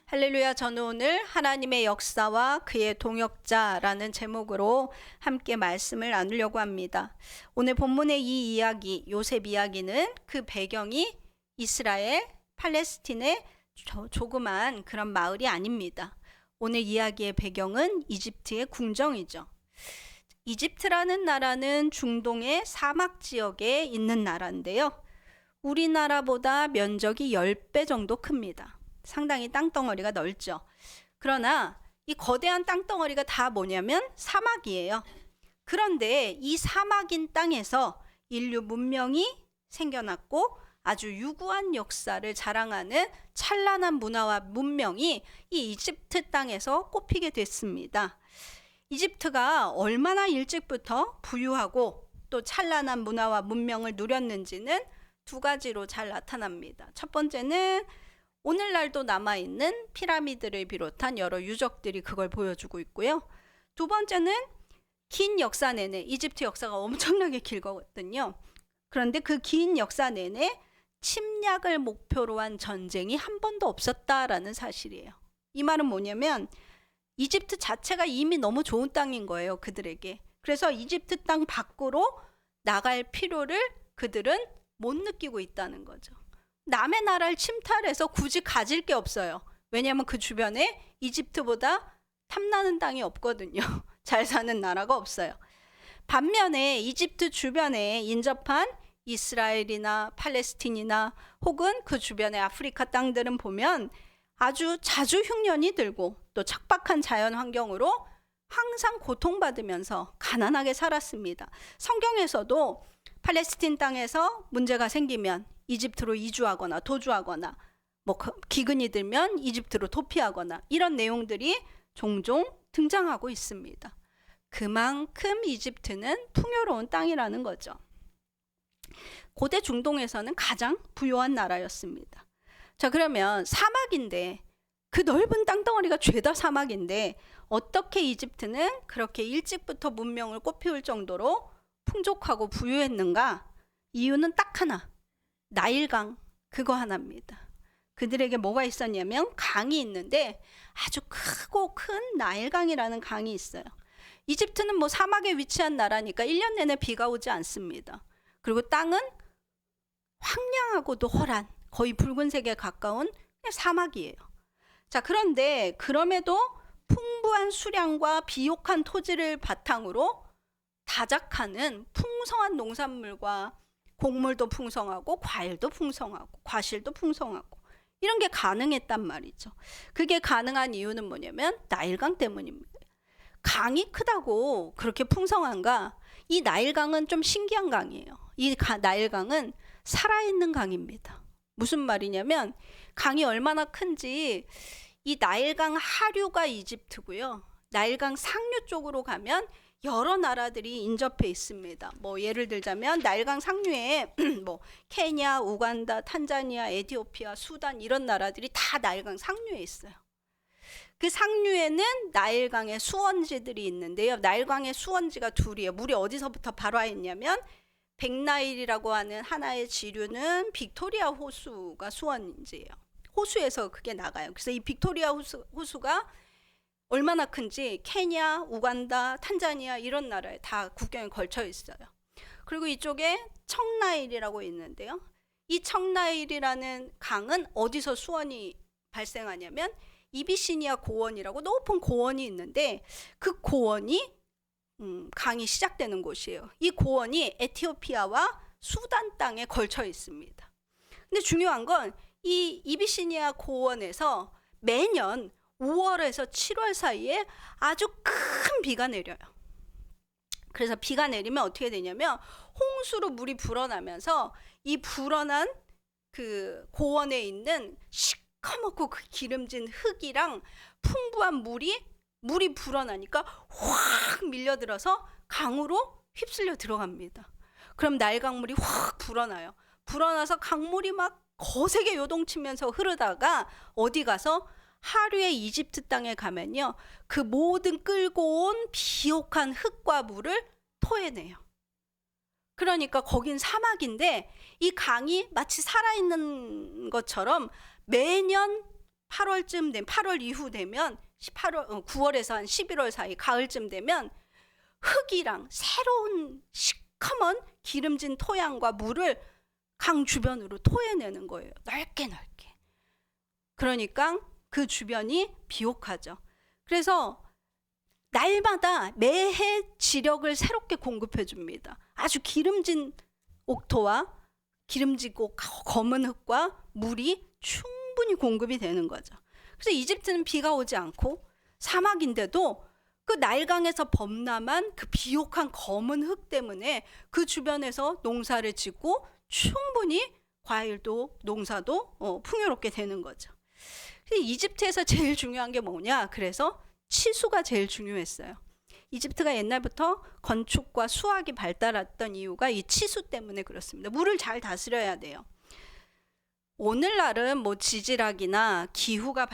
할렐루야, 저는 오늘 하나님의 역사와 그의 동역자라는 제목으로 함께 말씀을 나누려고 합니다. 오늘 본문의 이 이야기, 요셉 이야기는 그 배경이 이스라엘, 팔레스틴의 조그만 그런 마을이 아닙니다. 오늘 이야기의 배경은 이집트의 궁정이죠. 이집트라는 나라는 중동의 사막 지역에 있는 나라인데요. 우리나라보다 면적이 10배 정도 큽니다. 상당히 땅덩어리가 넓죠. 그러나 이 거대한 땅덩어리가 다 뭐냐면 사막이에요. 그런데 이 사막인 땅에서 인류 문명이 생겨났고 아주 유구한 역사를 자랑하는 찬란한 문화와 문명이 이 이집트 땅에서 꼽히게 됐습니다. 이집트가 얼마나 일찍부터 부유하고 또 찬란한 문화와 문명을 누렸는지는 두 가지로 잘 나타납니다. 첫 번째는 오늘날도 남아있는 피라미드를 비롯한 여러 유적들이 그걸 보여주고 있고요. 두 번째는 긴 역사 내내, 이집트 역사가 엄청나게 길거든요. 그런데 그 긴 역사 내내 침략을 목표로 한 전쟁이 한 번도 없었다라는 사실이에요. 이 말은 뭐냐면 이집트 자체가 이미 너무 좋은 땅인 거예요, 그들에게. 그래서 이집트 땅 밖으로 나갈 필요를 그들은 못 느끼고 있다는 거죠. 남의 나라를 침탈해서 굳이 가질 게 없어요. 왜냐하면 그 주변에 이집트보다 탐나는 땅이 없거든요. 잘 사는 나라가 없어요. 반면에 이집트 주변에 인접한 이스라엘이나 팔레스틴이나 혹은 그 주변의 아프리카 땅들은 보면 아주 자주 흉년이 들고 또 척박한 자연 환경으로 항상 고통받으면서 가난하게 살았습니다. 성경에서도 팔레스틴 땅에서 문제가 생기면 이집트로 이주하거나 도주하거나 기근이 들면 이집트로 도피하거나 이런 내용들이 종종 등장하고 있습니다. 그만큼 이집트는 풍요로운 땅이라는 거죠. 고대 중동에서는 가장 부유한 나라였습니다. 자, 그러면 사막인데 그 넓은 땅덩어리가 죄다 사막인데 어떻게 이집트는 그렇게 일찍부터 문명을 꽃피울 정도로 풍족하고 부유했는가? 이유는 딱 하나. 나일강, 그거 하나입니다. 그들에게 뭐가 있었냐면 강이 있는데 아주 크고 큰 나일강이라는 강이 있어요. 이집트는 사막에 위치한 나라니까 1년 내내 비가 오지 않습니다. 그리고 땅은 황량하고도 허란, 거의 붉은색에 가까운 사막이에요. 자, 그런데 그럼에도 풍부한 수량과 비옥한 토지를 바탕으로 다작하는 풍성한 농산물과 곡물도 풍성하고 과일도 풍성하고 과실도 풍성하고 이런 게 가능했단 말이죠. 그게 가능한 이유는 뭐냐면 나일강 때문입니다. 강이 크다고 그렇게 풍성한가? 이 나일강은 좀 신기한 강이에요. 이 나일강은 살아있는 강입니다. 무슨 말이냐면 강이 얼마나 큰지 이 나일강 하류가 이집트고요. 나일강 상류 쪽으로 가면 여러 나라들이 인접해 있습니다. 예를 들자면 나일강 상류에 케냐, 우간다, 탄자니아, 에티오피아, 수단 이런 나라들이 다 나일강 상류에 있어요. 그 상류에는 나일강의 수원지들이 있는데요. 나일강의 수원지가 둘이에요. 물이 어디서부터 발화했냐면 백나일이라고 하는 하나의 지류는 빅토리아 호수가 수원지예요. 호수에서 그게 나가요. 그래서 이 빅토리아 호수가 얼마나 큰지 케냐, 우간다, 탄자니아 이런 나라에 다 국경에 걸쳐 있어요. 그리고 이쪽에 청나일이라고 있는데요. 이 청나일이라는 강은 어디서 수원이 발생하냐면 이비시니아 고원이라고 높은 고원이 있는데 그 고원이 강이 시작되는 곳이에요. 이 고원이 에티오피아와 수단 땅에 걸쳐 있습니다. 근데 중요한 건 이 이비시니아 고원에서 매년 5월에서 7월 사이에 아주 큰 비가 내려요. 그래서 비가 내리면 어떻게 되냐면 홍수로 물이 불어나면서 이 불어난 그 고원에 있는 시커멓고 그 기름진 흙이랑 풍부한 물이 불어나니까 확 밀려들어서 강으로 휩쓸려 들어갑니다. 그럼 나일강물이 확 불어나요. 불어나서 강물이 막 거세게 요동치면서 흐르다가 어디 가서 하류의 이집트 땅에 가면요. 그 모든 끌고 온 비옥한 흙과 물을 토해내요. 그러니까 거긴 사막인데 이 강이 마치 살아있는 것처럼 매년 8월쯤 되면 8월 이후 되면 9월에서 한 11월 사이 가을쯤 되면 흙이랑 새로운 시커먼 기름진 토양과 물을 강 주변으로 토해내는 거예요. 넓게. 그러니까 그 주변이 비옥하죠. 그래서 날마다 매해 지력을 새롭게 공급해 줍니다. 아주 기름진 옥토와 기름지고 검은 흙과 물이 충분히 공급이 되는 거죠. 그래서 이집트는 비가 오지 않고 사막인데도 그 나일강에서 범람한 그 비옥한 검은 흙 때문에 그 주변에서 농사를 짓고 충분히 과일도 농사도 풍요롭게 되는 거죠. 이집트에서 제일 중요한 게 뭐냐? 그래서 치수가 제일 중요했어요. 이집트가 옛날부터 건축과 수학이 발달했던 이유가 이 치수 때문에 그렇습니다. 물을 잘 다스려야 돼요. 오늘날은 뭐 지질학이나 기후가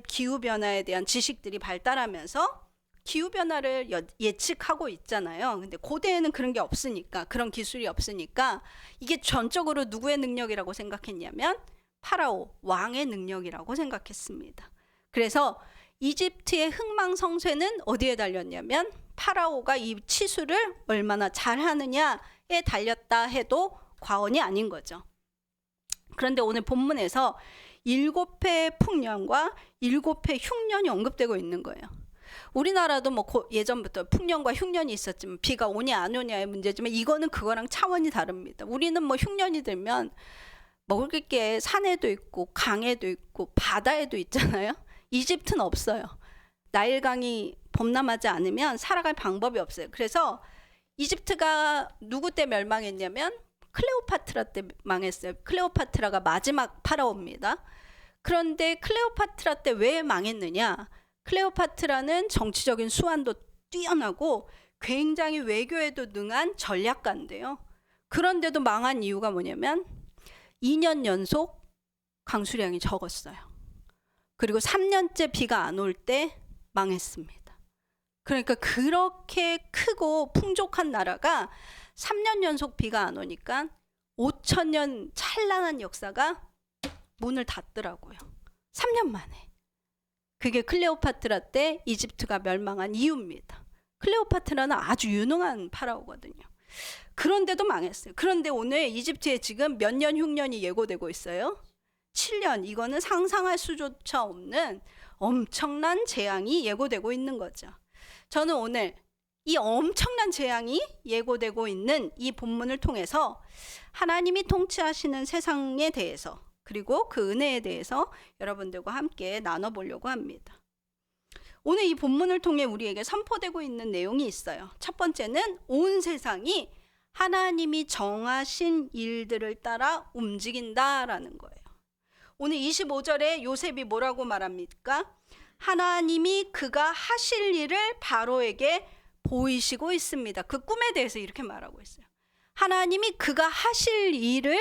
기후 변화에 대한 지식들이 발달하면서 기후 변화를 예측하고 있잖아요. 근데 고대에는 그런 게 없으니까, 그런 기술이 없으니까 이게 전적으로 누구의 능력이라고 생각했냐면 파라오 왕의 능력이라고 생각했습니다. 그래서 이집트의 흥망성쇠는 어디에 달렸냐면 파라오가 이 치수를 얼마나 잘하느냐에 달렸다 해도 과언이 아닌 거죠. 그런데 오늘 본문에서 7회의 풍년과 7회 흉년이 언급되고 있는 거예요. 우리나라도 뭐 예전부터 풍년과 흉년이 있었지만 비가 오냐 안 오냐의 문제지만 이거는 그거랑 차원이 다릅니다. 우리는 뭐 흉년이 들면 먹을 게 산에도 있고 강에도 있고 바다에도 있잖아요. 이집트는 없어요. 나일강이 범람하지 않으면 살아갈 방법이 없어요. 그래서 이집트가 누구 때 멸망했냐면 클레오파트라 때 망했어요. 클레오파트라가 마지막 파라오입니다. 그런데 클레오파트라 때 왜 망했느냐? 클레오파트라는 정치적인 수완도 뛰어나고 굉장히 외교에도 능한 전략가인데요. 그런데도 망한 이유가 뭐냐면 2년 연속 강수량이 적었어요. 그리고 3년째 비가 안 올 때 망했습니다. 그러니까 그렇게 크고 풍족한 나라가 3년 연속 비가 안 오니까 5,000년 찬란한 역사가 문을 닫더라고요. 3년 만에. 그게 클레오파트라 때 이집트가 멸망한 이유입니다. 클레오파트라는 아주 유능한 파라오거든요. 그런데도 망했어요. 그런데 오늘 이집트에 지금 몇 년 흉년이 예고되고 있어요? 7년. 이거는 상상할 수조차 없는 엄청난 재앙이 예고되고 있는 거죠. 저는 오늘 이 엄청난 재앙이 예고되고 있는 이 본문을 통해서 하나님이 통치하시는 세상에 대해서 그리고 그 은혜에 대해서 여러분들과 함께 나눠보려고 합니다. 오늘 이 본문을 통해 우리에게 선포되고 있는 내용이 있어요. 첫 번째는 온 세상이 하나님이 정하신 일들을 따라 움직인다라는 거예요. 오늘 25절에 요셉이 뭐라고 말합니까? 하나님이 그가 하실 일을 바로에게 보이시고 있습니다. 그 꿈에 대해서 이렇게 말하고 있어요. 하나님이 그가 하실 일을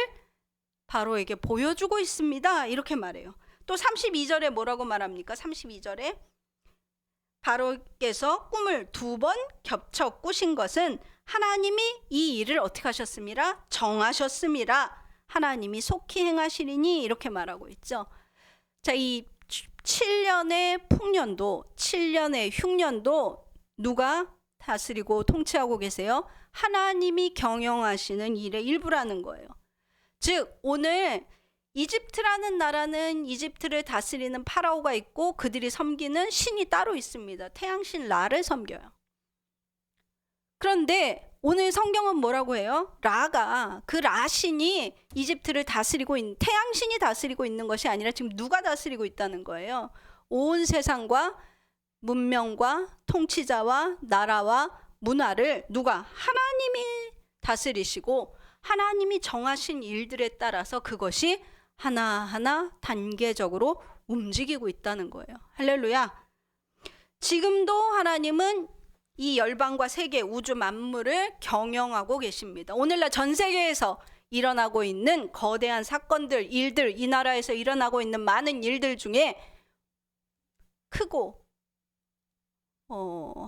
바로에게 보여주고 있습니다. 이렇게 말해요. 또 32절에 뭐라고 말합니까? 32절에 바로께서 꿈을 2번 겹쳐 꾸신 것은 하나님이 이 일을 어떻게 하셨습니다? 정하셨습니다. 하나님이 속히 행하시리니 이렇게 말하고 있죠. 자, 이 7년의 풍년도 7년의 흉년도 누가 다스리고 통치하고 계세요? 하나님이 경영하시는 일의 일부라는 거예요. 즉 오늘 이집트라는 나라는 이집트를 다스리는 파라오가 있고 그들이 섬기는 신이 따로 있습니다. 태양신 라를 섬겨요. 그런데 오늘 성경은 뭐라고 해요? 라가 그 라신이 이집트를 다스리고 있는 태양신이 다스리고 있는 것이 아니라 지금 누가 다스리고 있다는 거예요. 온 세상과 문명과 통치자와 나라와 문화를 누가? 하나님이 다스리시고 하나님이 정하신 일들에 따라서 그것이 하나하나 단계적으로 움직이고 있다는 거예요. 할렐루야. 지금도 하나님은 이 열방과 세계 우주 만물을 경영하고 계십니다. 오늘날 전 세계에서 일어나고 있는 거대한 사건들, 일들, 이 나라에서 일어나고 있는 많은 일들 중에 크고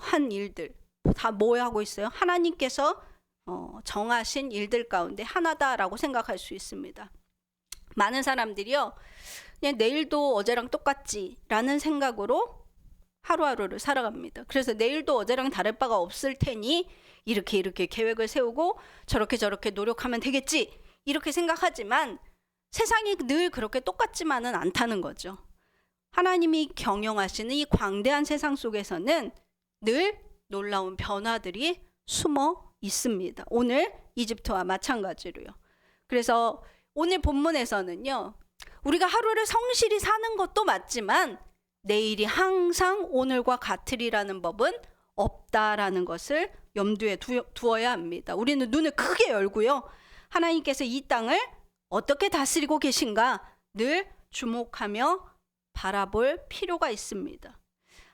한 일들 다 뭐 하고 있어요? 하나님께서 정하신 일들 가운데 하나다라고 생각할 수 있습니다. 많은 사람들이요, 그냥 내일도 어제랑 똑같지 라는 생각으로 하루하루를 살아갑니다. 그래서 내일도 어제랑 다를 바가 없을 테니 이렇게 계획을 세우고 저렇게 노력하면 되겠지 이렇게 생각하지만 세상이 늘 그렇게 똑같지만은 않다는 거죠. 하나님이 경영하시는 이 광대한 세상 속에서는 늘 놀라운 변화들이 숨어 있습니다. 오늘 이집트와 마찬가지로요. 그래서 오늘 본문에서는요, 우리가 하루를 성실히 사는 것도 맞지만 내일이 항상 오늘과 같으리라는 법은 없다라는 것을 염두에 두어야 합니다. 우리는 눈을 크게 열고요, 하나님께서 이 땅을 어떻게 다스리고 계신가 늘 주목하며 바라볼 필요가 있습니다.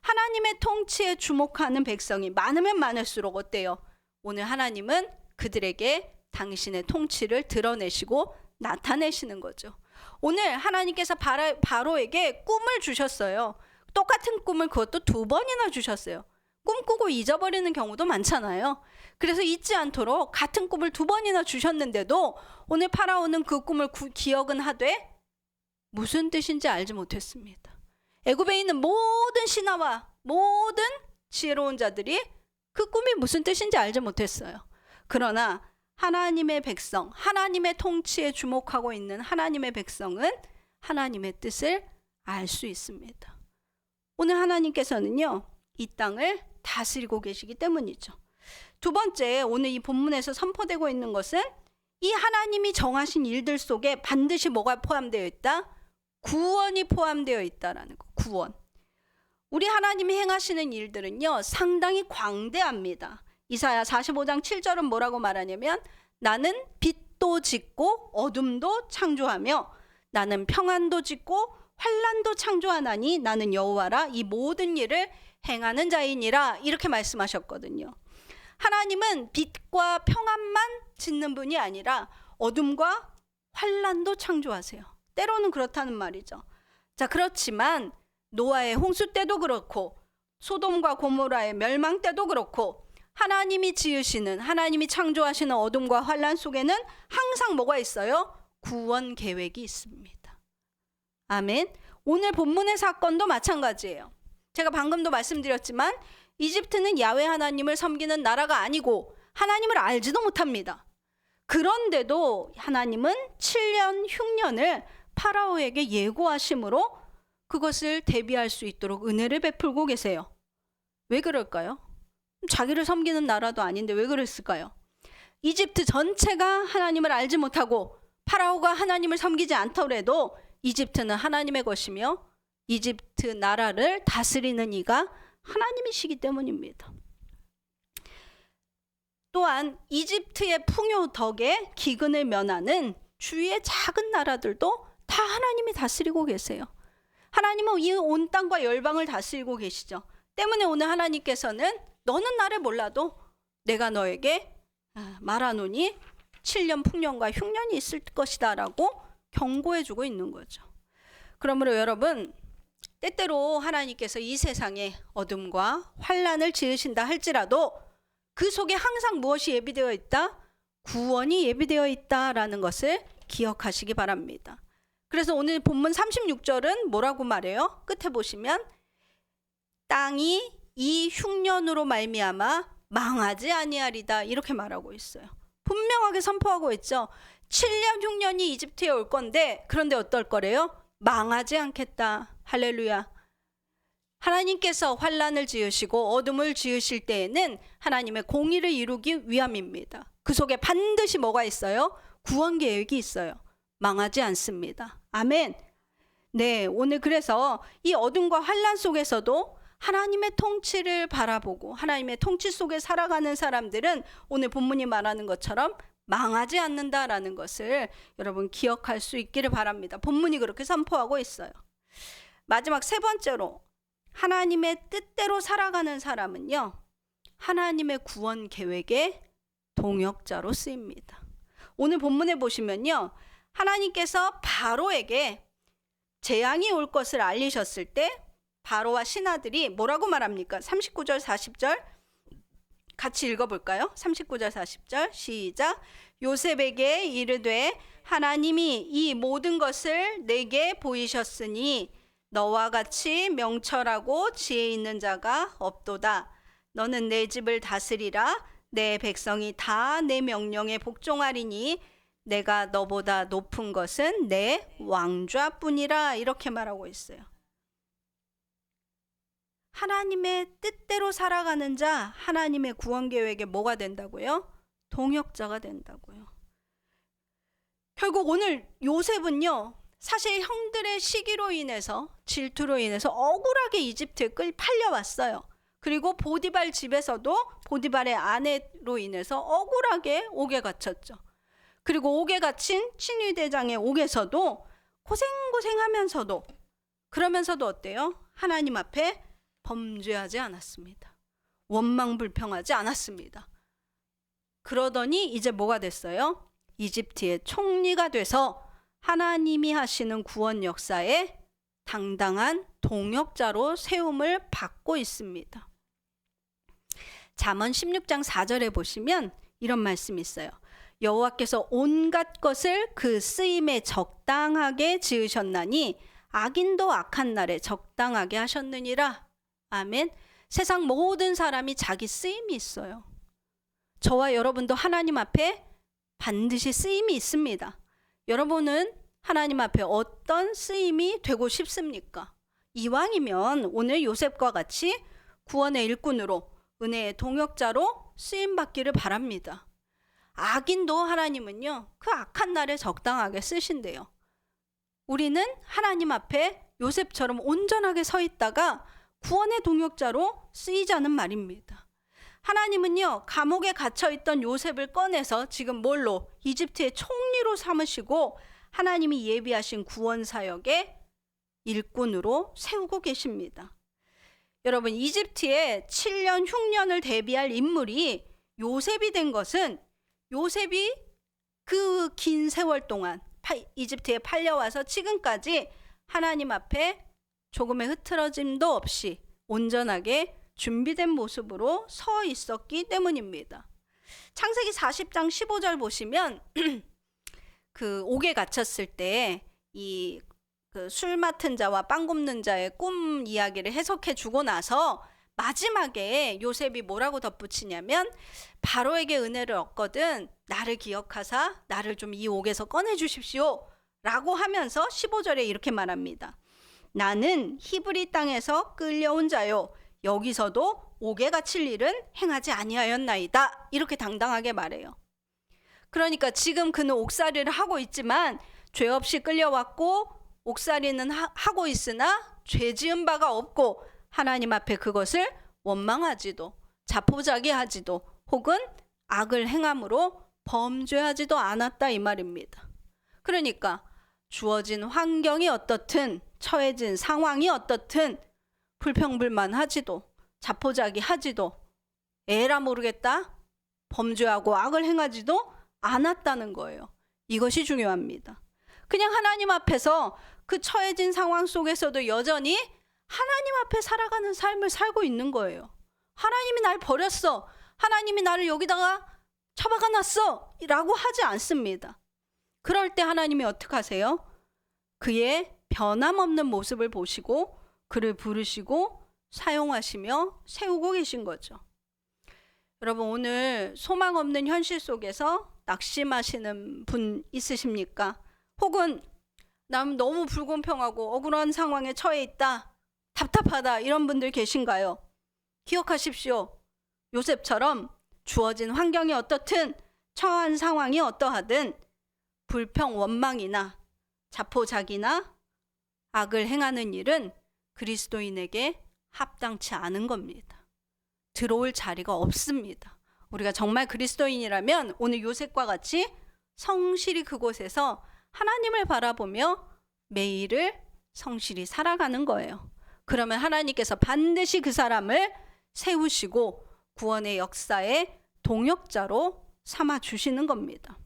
하나님의 통치에 주목하는 백성이 많으면 많을수록 어때요? 오늘 하나님은 그들에게 당신의 통치를 드러내시고 나타내시는 거죠. 오늘 하나님께서 바로에게 꿈을 주셨어요. 똑같은 꿈을 그것도 2번이나 주셨어요. 꿈꾸고 잊어버리는 경우도 많잖아요. 그래서 잊지 않도록 같은 꿈을 2번이나 주셨는데도 오늘 파라오는 그 꿈을 기억은 하되 무슨 뜻인지 알지 못했습니다. 애굽에 있는 모든 신하와 모든 지혜로운 자들이 그 꿈이 무슨 뜻인지 알지 못했어요. 그러나 하나님의 백성, 하나님의 통치에 주목하고 있는 하나님의 백성은 하나님의 뜻을 알 수 있습니다. 오늘 하나님께서는요, 이 땅을 다스리고 계시기 때문이죠. 2번째, 오늘 이 본문에서 선포되고 있는 것은 이 하나님이 정하신 일들 속에 반드시 뭐가 포함되어 있다? 구원이 포함되어 있다라는 거. 구원. 우리 하나님이 행하시는 일들은요, 상당히 광대합니다. 이사야 45장 7절은 뭐라고 말하냐면, 나는 빛도 짓고 어둠도 창조하며 나는 평안도 짓고 환난도 창조하나니 나는 여호와라, 이 모든 일을 행하는 자이니라, 이렇게 말씀하셨거든요. 하나님은 빛과 평안만 짓는 분이 아니라 어둠과 환난도 창조하세요. 때로는 그렇다는 말이죠. 자, 그렇지만 노아의 홍수 때도 그렇고 소돔과 고모라의 멸망 때도 그렇고 하나님이 지으시는, 하나님이 창조하시는 어둠과 환난 속에는 항상 뭐가 있어요? 구원 계획이 있습니다. 아멘. 오늘 본문의 사건도 마찬가지예요. 제가 방금도 말씀드렸지만 이집트는 야훼 하나님을 섬기는 나라가 아니고 하나님을 알지도 못합니다. 그런데도 하나님은 7년 흉년을 파라오에게 예고하심으로 그것을 대비할 수 있도록 은혜를 베풀고 계세요. 왜 그럴까요? 자기를 섬기는 나라도 아닌데 왜 그랬을까요? 이집트 전체가 하나님을 알지 못하고 파라오가 하나님을 섬기지 않더라도 이집트는 하나님의 것이며 이집트 나라를 다스리는 이가 하나님이시기 때문입니다. 또한 이집트의 풍요 덕에 기근을 면하는 주위의 작은 나라들도 다 하나님이 다스리고 계세요. 하나님은 이 온 땅과 열방을 다스리고 계시죠. 때문에 오늘 하나님께서는 너는 나를 몰라도 내가 너에게 말하노니 7년 풍년과 흉년이 있을 것이다 라고 경고해주고 있는 거죠. 그러므로 여러분, 때때로 하나님께서 이 세상에 어둠과 환난을 지으신다 할지라도 그 속에 항상 무엇이 예비되어 있다? 구원이 예비되어 있다라는 것을 기억하시기 바랍니다. 그래서 오늘 본문 36절은 뭐라고 말해요? 끝에 보시면 땅이 이 흉년으로 말미암아 망하지 아니하리다, 이렇게 말하고 있어요. 분명하게 선포하고 있죠. 7년 흉년이 이집트에 올 건데, 그런데 어떨 거래요? 망하지 않겠다. 할렐루야. 하나님께서 환난을 지으시고 어둠을 지으실 때에는 하나님의 공의를 이루기 위함입니다. 그 속에 반드시 뭐가 있어요? 구원 계획이 있어요. 망하지 않습니다. 아멘. 네, 오늘 그래서 이 어둠과 환난 속에서도 하나님의 통치를 바라보고 하나님의 통치 속에 살아가는 사람들은 오늘 본문이 말하는 것처럼 망하지 않는다라는 것을 여러분 기억할 수 있기를 바랍니다. 본문이 그렇게 선포하고 있어요. 마지막 3번째로 하나님의 뜻대로 살아가는 사람은요, 하나님의 구원 계획의 동역자로 쓰입니다. 오늘 본문에 보시면요, 하나님께서 바로에게 재앙이 올 것을 알리셨을 때 바로와 신하들이 뭐라고 말합니까? 39절 40절 같이 읽어볼까요? 39절 40절 시작. 요셉에게 이르되 하나님이 이 모든 것을 내게 보이셨으니 너와 같이 명철하고 지혜 있는 자가 없도다. 너는 내 집을 다스리라. 내 백성이 다 내 명령에 복종하리니 내가 너보다 높은 것은 내 왕좌뿐이라. 이렇게 말하고 있어요. 하나님의 뜻대로 살아가는 자, 하나님의 구원 계획에 뭐가 된다고요? 동역자가 된다고요. 결국 오늘 요셉은요, 사실 형들의 시기로 인해서, 질투로 인해서 억울하게 이집트에 팔려왔어요. 그리고 보디발 집에서도 보디발의 아내로 인해서 억울하게 옥에 갇혔죠. 그리고 옥에 갇힌 친위대장의 옥에서도 고생하면서도, 그러면서도 어때요? 하나님 앞에 범죄하지 않았습니다. 원망불평하지 않았습니다. 그러더니 이제 뭐가 됐어요? 이집트의 총리가 돼서 하나님이 하시는 구원 역사에 당당한 동역자로 세움을 받고 있습니다. 잠언 16장 4절에 보시면 이런 말씀이 있어요. 여호와께서 온갖 것을 그 쓰임에 적당하게 지으셨나니 악인도 악한 날에 적당하게 하셨느니라. 아멘. 세상 모든 사람이 자기 쓰임이 있어요. 저와 여러분도 하나님 앞에 반드시 쓰임이 있습니다. 여러분은 하나님 앞에 어떤 쓰임이 되고 싶습니까? 이왕이면 오늘 요셉과 같이 구원의 일꾼으로, 은혜의 동역자로 쓰임받기를 바랍니다. 악인도 하나님은요, 그 악한 날에 적당하게 쓰신대요. 우리는 하나님 앞에 요셉처럼 온전하게 서 있다가 구원의 동역자로 쓰이자는 말입니다. 하나님은요, 감옥에 갇혀있던 요셉을 꺼내서 지금 뭘로? 이집트의 총리로 삼으시고 하나님이 예비하신 구원 사역의 일꾼으로 세우고 계십니다. 여러분, 이집트에 7년 흉년을 대비할 인물이 요셉이 된 것은, 요셉이 그 긴 세월 동안 이집트에 팔려와서 지금까지 하나님 앞에 조금의 흐트러짐도 없이 온전하게 준비된 모습으로 서 있었기 때문입니다. 창세기 40장 15절 보시면 그 옥에 갇혔을 때 이 그 술 맡은 자와 빵 굽는 자의 꿈 이야기를 해석해 주고 나서 마지막에 요셉이 뭐라고 덧붙이냐면, 바로에게 은혜를 얻거든 나를 기억하사 나를 좀 이 옥에서 꺼내 주십시오 라고 하면서 15절에 이렇게 말합니다. 나는 히브리 땅에서 끌려온 자요, 여기서도 옥에 갇힐 일은 행하지 아니하였나이다. 이렇게 당당하게 말해요. 그러니까 지금 그는 옥살이를 하고 있지만 죄 없이 끌려왔고 옥살이는 하고 있으나 죄 지은 바가 없고 하나님 앞에 그것을 원망하지도 자포자기하지도 혹은 악을 행함으로 범죄하지도 않았다, 이 말입니다. 그러니까 주어진 환경이 어떻든, 처해진 상황이 어떻든 불평불만하지도 자포자기하지도 에라 모르겠다 범죄하고 악을 행하지도 않았다는 거예요. 이것이 중요합니다. 그냥 하나님 앞에서 그 처해진 상황 속에서도 여전히 하나님 앞에 살아가는 삶을 살고 있는 거예요. 하나님이 날 버렸어, 하나님이 나를 여기다가 처박아 놨어 라고 하지 않습니다. 그럴 때 하나님이 어떻게 하세요? 그의 변함없는 모습을 보시고 그를 부르시고 사용하시며 세우고 계신 거죠. 여러분, 오늘 소망 없는 현실 속에서 낙심하시는 분 있으십니까? 혹은 남 너무 불공평하고 억울한 상황에 처해 있다, 답답하다, 이런 분들 계신가요? 기억하십시오. 요셉처럼 주어진 환경이 어떻든, 처한 상황이 어떠하든 불평, 원망이나 자포자기나 악을 행하는 일은 그리스도인에게 합당치 않은 겁니다. 들어올 자리가 없습니다. 우리가 정말 그리스도인이라면 오늘 요셉과 같이 성실히 그곳에서 하나님을 바라보며 매일을 성실히 살아가는 거예요. 그러면 하나님께서 반드시 그 사람을 세우시고 구원의 역사의 동역자로 삼아 주시는 겁니다.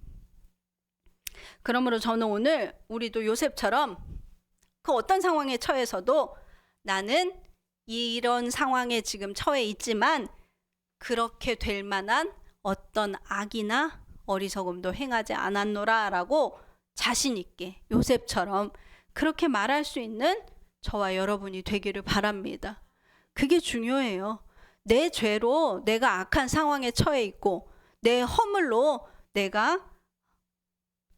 그러므로 저는 오늘 우리도 요셉처럼 그 어떤 상황에 처해서도 나는 이런 상황에 지금 처해 있지만 그렇게 될 만한 어떤 악이나 어리석음도 행하지 않았노라 라고 자신 있게 요셉처럼 그렇게 말할 수 있는 저와 여러분이 되기를 바랍니다. 그게 중요해요. 내 죄로 내가 악한 상황에 처해 있고 내 허물로 내가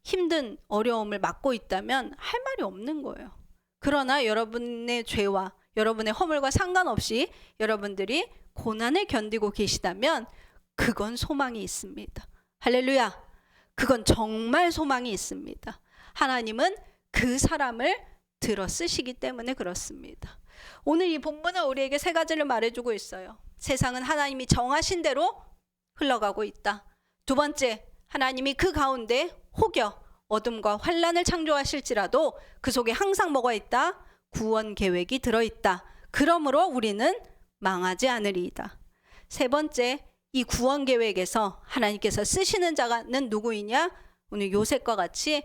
힘든 어려움을 맞고 있다면 할 말이 없는 거예요. 그러나 여러분의 죄와 여러분의 허물과 상관없이 여러분들이 고난을 견디고 계시다면 그건 소망이 있습니다. 할렐루야. 그건 정말 소망이 있습니다. 하나님은 그 사람을 들어 쓰시기 때문에 그렇습니다. 오늘 이 본문은 우리에게 세 가지를 말해주고 있어요. 세상은 하나님이 정하신 대로 흘러가고 있다. 두 번째, 하나님이 그 가운데 혹여 어둠과 환란을 창조하실지라도 그 속에 항상 뭐가 있다? 구원 계획이 들어있다. 그러므로 우리는 망하지 않으리이다. 세 번째, 이 구원 계획에서 하나님께서 쓰시는 자는 누구이냐? 오늘 요셉과 같이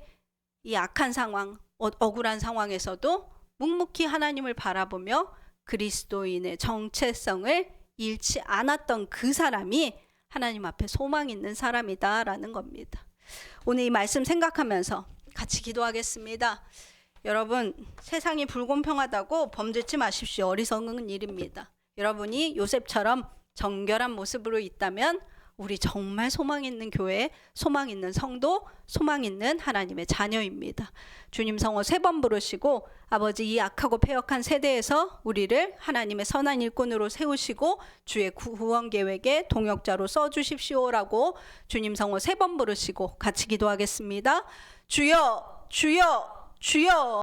이 악한 상황, 억울한 상황에서도 묵묵히 하나님을 바라보며 그리스도인의 정체성을 잃지 않았던 그 사람이 하나님 앞에 소망 있는 사람이다라는 겁니다. 오늘 이 말씀 생각하면서 같이 기도하겠습니다. 여러분, 세상이 불공평하다고 범죄치 마십시오. 어리석은 일입니다. 여러분이 요셉처럼 정결한 모습으로 있다면 우리 정말 소망 있는 교회, 소망 있는 성도, 소망 있는 하나님의 자녀입니다. 주님 성호 3번 부르시고 아버지 이 악하고 패역한 세대에서 우리를 하나님의 선한 일꾼으로 세우시고 주의 구원 계획의 동역자로 써주십시오라고 주님 성호 3번 부르시고 같이 기도하겠습니다. 주여, 주여, 주여.